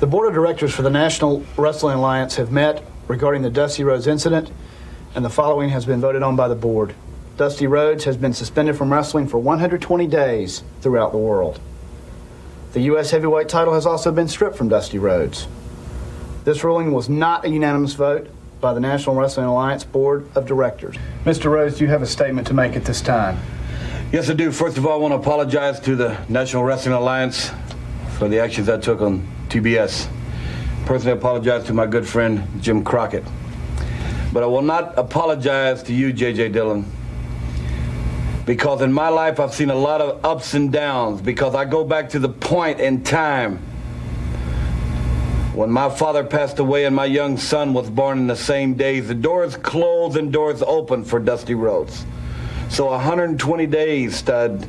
The board of directors for the National Wrestling Alliance have met regarding the Dusty Rhodes incident, and the following has been voted on by the board. Dusty Rhodes has been suspended from wrestling for 120 days throughout the world. The U.S. heavyweight title has also been stripped from Dusty Rhodes. This ruling was not a unanimous vote by the National Wrestling Alliance Board of Directors. Mr. Rhodes, do you have a statement to make at this time? Yes, I do. First of all, I want to apologize to the National Wrestling Alliance for the actions I took on TBS. Personally, I apologize to my good friend, Jim Crockett. But I will not apologize to you, J.J. Dillon, because in my life I've seen a lot of ups and downs, because I go back to the point in time when my father passed away and my young son was born in the same days. The doors closed and doors opened for Dusty Rhodes. So 120 days, stud,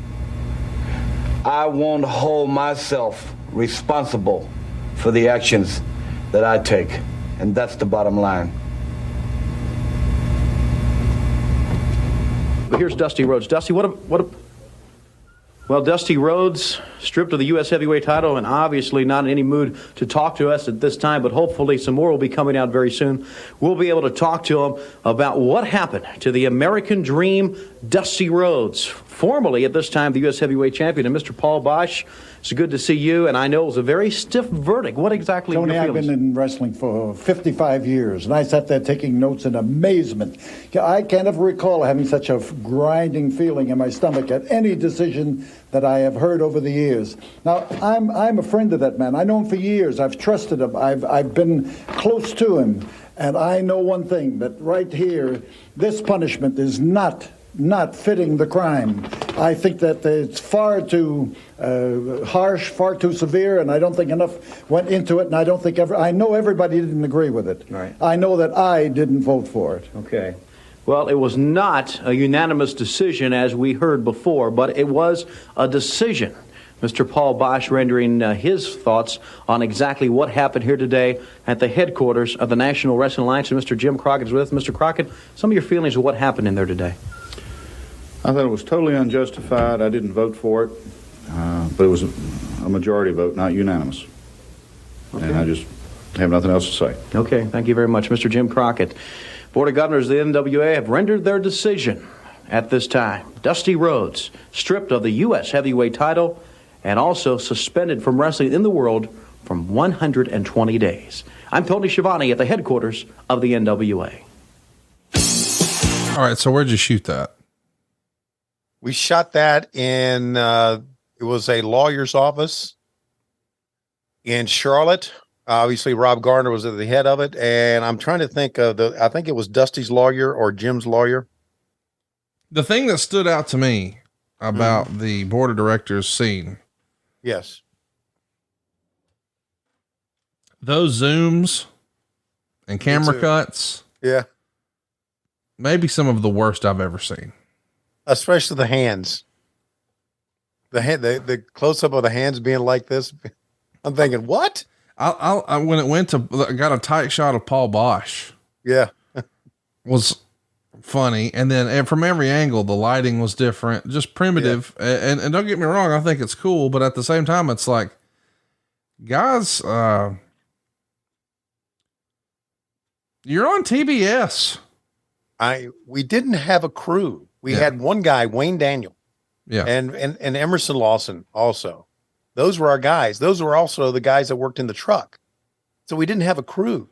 I won't hold myself responsible for the actions that I take. And that's the bottom line. But here's Dusty Rhodes. Dusty, well, Dusty Rhodes, stripped of the U.S. heavyweight title, and obviously not in any mood to talk to us at this time, but hopefully some more will be coming out very soon. We'll be able to talk to him about what happened to the American Dream, Dusty Rhodes, formerly at this time the U.S. heavyweight champion. And Mr. Paul Bosch, it's good to see you, and I know it was a very stiff verdict. What exactly Tony, are your I've feelings? been in wrestling for 55 years, and I sat there taking notes in amazement. I can't ever recall having such a grinding feeling in my stomach at any decision that I have heard over the years. Now, I'm a friend of that man. I know him for years. I've trusted him. I've been close to him. And I know one thing, that right here, this punishment is not fitting the crime. I think that it's far too harsh, far too severe, and I don't think enough went into it, and I know everybody didn't agree with it. Right. I know that I didn't vote for it. Okay. Well, it was not a unanimous decision, as we heard before, but it was a decision. Mr. Paul Bosch rendering his thoughts on exactly what happened here today at the headquarters of the National Wrestling Alliance. And Mr. Jim Crockett is with us. Mr. Crockett, some of your feelings of what happened in there today. I thought it was totally unjustified. I didn't vote for it, but it was a majority vote, not unanimous. Okay. And I just have nothing else to say. Okay, thank you very much, Mr. Jim Crockett. Board of Governors of the NWA have rendered their decision at this time. Dusty Rhodes, stripped of the U.S. heavyweight title and also suspended from wrestling in the world from 120 days. I'm Tony Schiavone at the headquarters of the NWA. All right, so where'd you shoot that? We shot that in, it was a lawyer's office in Charlotte. Obviously, Rob Gardner was at the head of it, and I'm trying to think of I think it was Dusty's lawyer or Jim's lawyer. The thing that stood out to me about the board of directors scene. Yes. Those zooms and camera cuts. Yeah. Maybe some of the worst I've ever seen. Especially the hands. The close up of the hands being like this. I'm thinking, what? I when it went to, I got a tight shot of Paul Bosch. Yeah. Was funny. And then from every angle, the lighting was different, just primitive. Yeah. And don't get me wrong, I think it's cool, but at the same time, it's like, guys, you're on TBS. We didn't have a crew. We had one guy, Wayne Daniel. Yeah. And Emerson Lawson also. Those were our guys. Those were also the guys that worked in the truck. So we didn't have a crew.